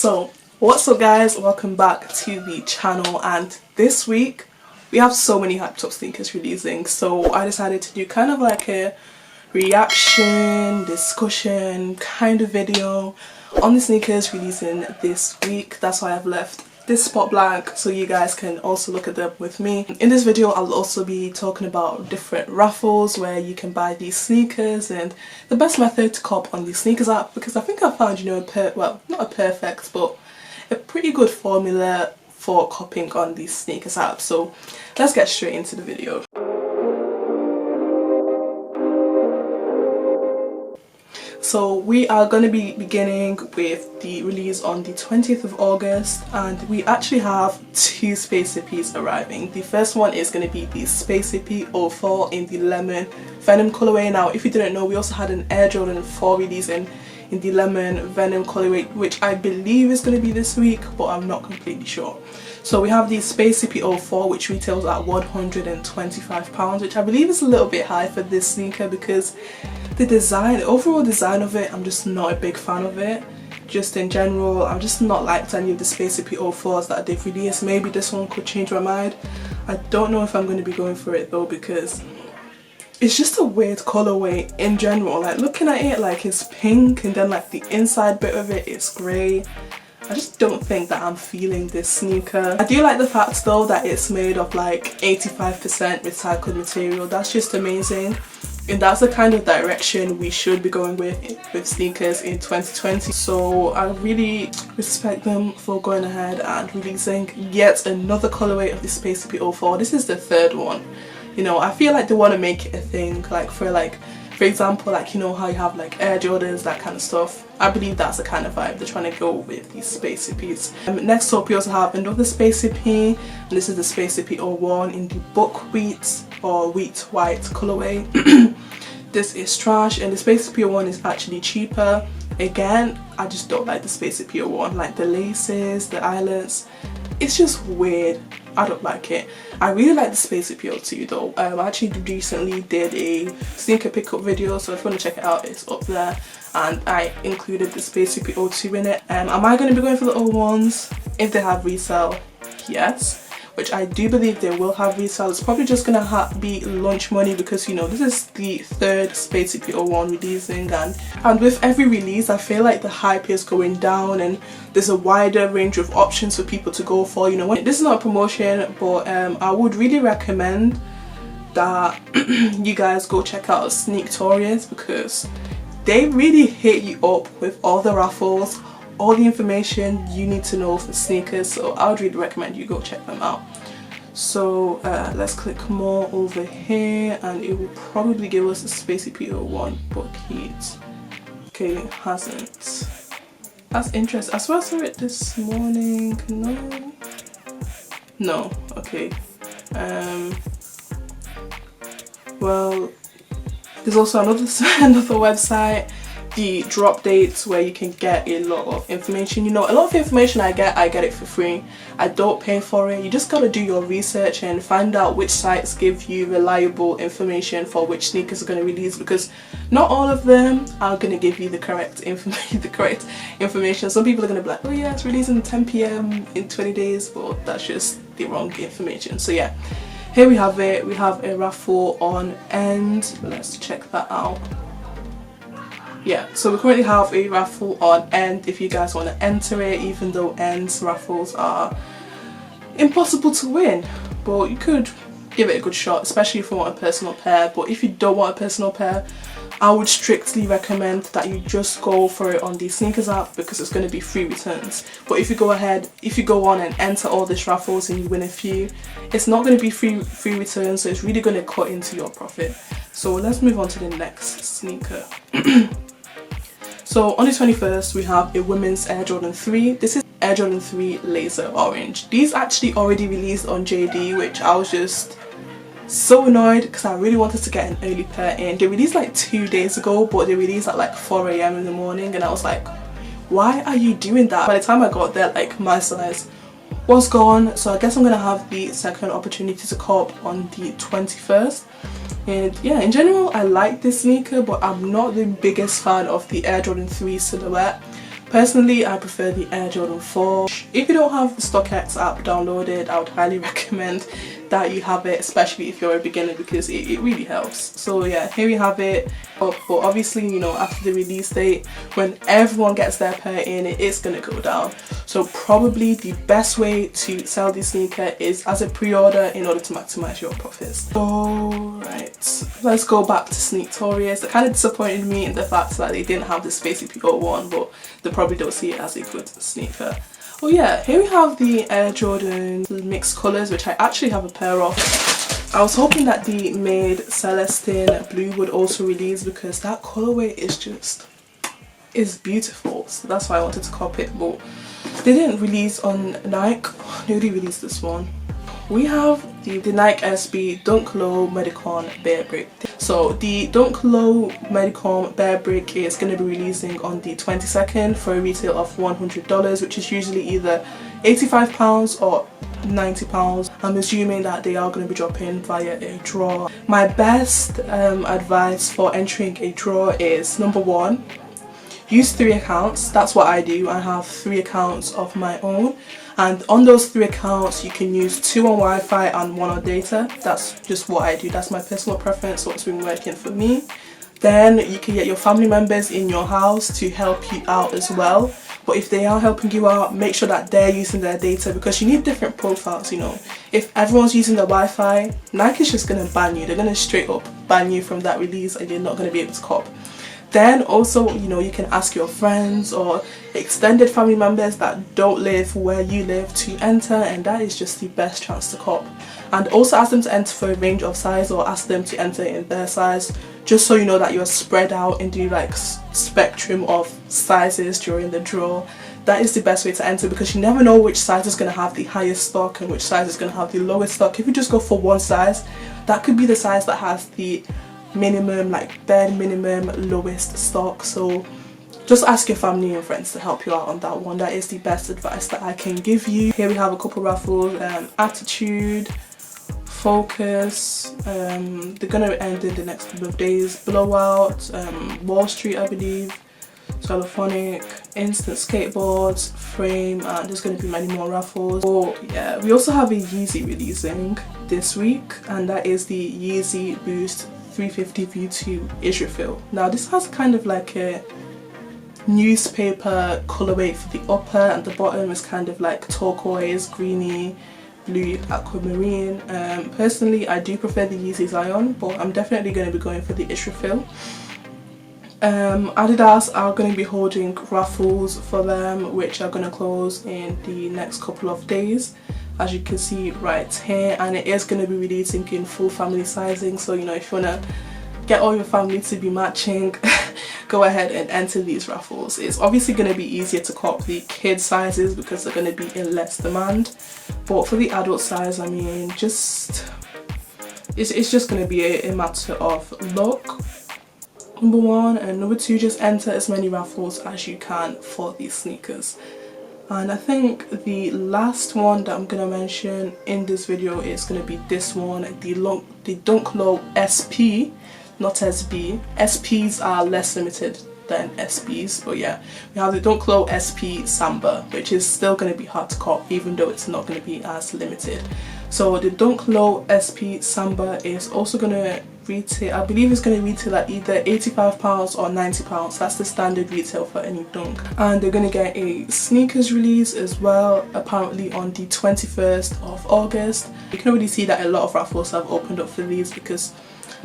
So what's up guys, welcome back to the channel, and this week we have so many hyped up sneakers releasing, so I decided to do kind of like a reaction, discussion kind of video on the sneakers releasing this week. That's why I've left this spot blank so you guys can also look at them with me. In this video I'll also be talking about different raffles where you can buy these sneakers and the best method to cop on the sneakers app, because I think I found, you know, well, not a perfect but a pretty good formula for copying on these sneakers app. So let's get straight into the video. So we are going to be beginning with the release on the 20th of August, and we actually have two Space Hippies arriving. The first one is going to be the Space Hippie 04 in the lemon Venom colorway. Now if you didn't know, we also had an Air Jordan 4 release in the lemon Venom colorway, which I believe is going to be this week, but I'm not completely sure. So we have the Space Hippie 04, which retails at £125, which I believe is a little bit high for this sneaker because the overall design of it, I'm just not a big fan of it. Just in general, I'm just not liked any of the Space Hippie 04s that they've released. Maybe this one could change my mind. I don't know if I'm going to be going for it though, because it's just a weird colorway in general. Like looking at it, like it's pink and then like the inside bit of it is grey. I just don't think that I'm feeling this sneaker. I do like the fact though that it's made of like 85% recycled material. That's just amazing, and that's the kind of direction we should be going with sneakers in 2020. So I really respect them for going ahead and releasing yet another colorway of the Space Hippie 04. This is the third one. You know, I feel like they want to make it a thing, like for example, like, you know how you have like Air Jordans, that kind of stuff. I believe that's the kind of vibe they're trying to go with these Space Hippies. Next up we also have another Space Hippie, and this is the Space Hippie 01 in the BuckWheat or wheat white colorway. This is trash, and the Space Hippie 01 is actually cheaper. Again, I just don't like the Space Hippie 01, like the laces, the eyelets. It's just weird. I don't like it. I really like the Space Hippie 02 though. I actually recently did a sneaker pickup video, so if you want to check it out, it's up there, and I included the Space Hippie 02 in it. Am I going to be going for the 01s? If they have resale, yes, which I do believe they will have resale. It's probably just going to be lunch money because, you know, this is the third Space Hippie 01 releasing, and with every release I feel like the hype is going down and there's a wider range of options for people to go for. You know, this is not a promotion, but I would really recommend that you guys go check out Sneaktorious, because they really hit you up with all the raffles, all the information you need to know for sneakers. So I would really recommend you go check them out. So let's click more over here, and it will probably give us a Space Hippie 01 BuckWheat. Okay, it hasn't. That's interesting. I swear I saw it this morning. No. Okay. Well, there's also another website, the drop dates, where you can get a lot of information. You know, a lot of information I get it for free. I don't pay for it. You just gotta do your research and find out which sites give you reliable information for which sneakers are going to release, because not all of them are going to give you the correct information. Some people are going to be like, oh yeah, it's releasing 10 PM in 20 days, but that's just the wrong information. So yeah, here we have it. We have a raffle on End. Let's check that out. Yeah, so we currently have a raffle on End if you guys want to enter it, even though End's raffles are impossible to win, but you could give it a good shot, especially if you want a personal pair. But if you don't want a personal pair, I would strictly recommend that you just go for it on the sneakers app, because it's going to be free returns. But if you go on and enter all these raffles and you win a few, it's not going to be free returns, so it's really going to cut into your profit. So let's move on to the next sneaker. So on the 21st we have a women's Air Jordan 3. This is Air Jordan 3 Laser Orange. These actually already released on JD, which I was just so annoyed because I really wanted to get an early pair in. They released like 2 days ago, but they released at like 4 AM in the morning, and I was like, why are you doing that? By the time I got there, like my size was gone, so I guess I'm gonna have the second opportunity to cop on the 21st. And yeah, in general I like this sneaker, but I'm not the biggest fan of the Air Jordan 3 silhouette. Personally, I prefer the Air Jordan 4. If you don't have the StockX app downloaded, I would highly recommend that you have it, especially if you're a beginner, because it really helps. So yeah, here we have it. But obviously, you know, after the release date, when everyone gets their pair in, it is going to go down. So probably the best way to sell this sneaker is as a pre-order in order to maximize your profits. Alright, let's go back to Sneaktorious. It kind of disappointed me in the fact that they didn't have the Spacey P01, but they probably don't see it as a good sneaker. Oh yeah, here we have the Air Jordan mixed colours, which I actually have a pair of. I was hoping that the Made Celestine Blue would also release because that colourway is beautiful. So that's why I wanted to cop it, but they didn't release on Nike. They already released this one. We have the Nike SB Dunklow Medicone bearbrick. So the Dunklow Medicom bearbrick is going to be releasing on the 22nd for a retail of $100, which is usually either £85 or £90. I'm assuming that they are going to be dropping via a draw. My best advice for entering a draw is, number one, use 3 accounts. That's what I do. I have 3 accounts of my own, and on those 3 accounts you can use 2 on Wi-Fi and 1 on data. That's just what I do. That's my personal preference, what's been working for me. Then you can get your family members in your house to help you out as well. But if they are helping you out, make sure that they're using their data, because you need different profiles, you know. If everyone's using the Wi-Fi, Nike's just going to ban you. They're going to straight up ban you from that release and you're not going to be able to cop. Then also, you know, you can ask your friends or extended family members that don't live where you live to enter, and that is just the best chance to cop. And also ask them to enter for a range of size, or ask them to enter in their size, just so you know that you're spread out in the like spectrum of sizes during the draw. That is the best way to enter, because you never know which size is going to have the highest stock and which size is going to have the lowest stock. If you just go for one size, that could be the size that has the minimum, like bare minimum lowest stock. So just ask your family and friends to help you out on that one. That is the best advice that I can give you. Here we have a couple raffles, Attitude, Focus, they're gonna end in the next couple of days, Blowout, Wall Street I believe, Telephonic, Instant Skateboards, Frame, and there's going to be many more raffles. Oh yeah, we also have a Yeezy releasing this week, and that is the Yeezy Boost 350 V2 Israfil. Now this has kind of like a newspaper colorway for the upper, and the bottom is kind of like turquoise, greeny, blue, aquamarine. Personally I do prefer the Yeezy Zion, but I'm definitely going to be going for the Israfil. Adidas are going to be holding raffles for them, which are going to close in the next couple of days, as you can see right here, and it is going to be releasing in full family sizing. So you know, if you want to get all your family to be matching, go ahead and enter these raffles. It's obviously going to be easier to cop the kid sizes because they're going to be in less demand, but for the adult size, I mean, it's just going to be a matter of luck, number one, and number two, just enter as many raffles as you can for these sneakers. And I think the last one that I'm going to mention in this video is going to be this one, the Dunklow SP, not SB. SPs are less limited than SBs, but yeah, we have the Dunklow SP Samba, which is still going to be hard to cop even though it's not going to be as limited. So the Dunklow SP Samba is also going to retail, I believe it's going to retail at either £85 or £90. That's the standard retail for any dunk. And they're going to get a sneakers release as well, apparently on the 21st of August. You can already see that a lot of raffles have opened up for these because,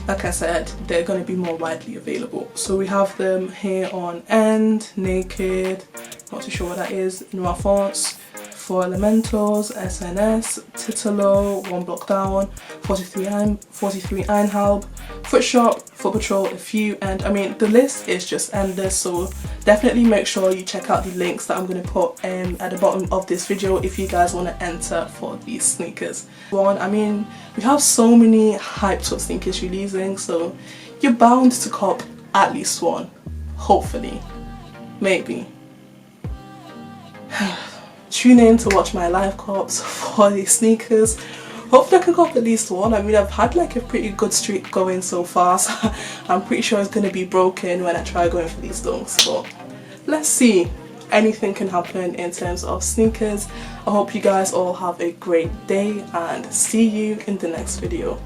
like I said, they're going to be more widely available. So we have them here on End, Naked, not too sure what that is, Noir Fonts, 4 Elementals, SNS, Titolo, One Block Down, 43 Einhalb, Foot Shop, Foot Patrol, a few, and I mean the list is just endless. So definitely make sure you check out the links that I'm going to put at the bottom of this video if you guys want to enter for these sneakers. I mean, we have so many hyped up sneakers releasing, so you're bound to cop at least one, hopefully, maybe. Tune in to watch my live cops for these sneakers. Hopefully I can cop at least one. I mean, I've had like a pretty good streak going so far, so I'm pretty sure it's going to be broken when I try going for these dunks, but let's see. anything can happen in terms of sneakers. I hope you guys all have a great day and see you in the next video.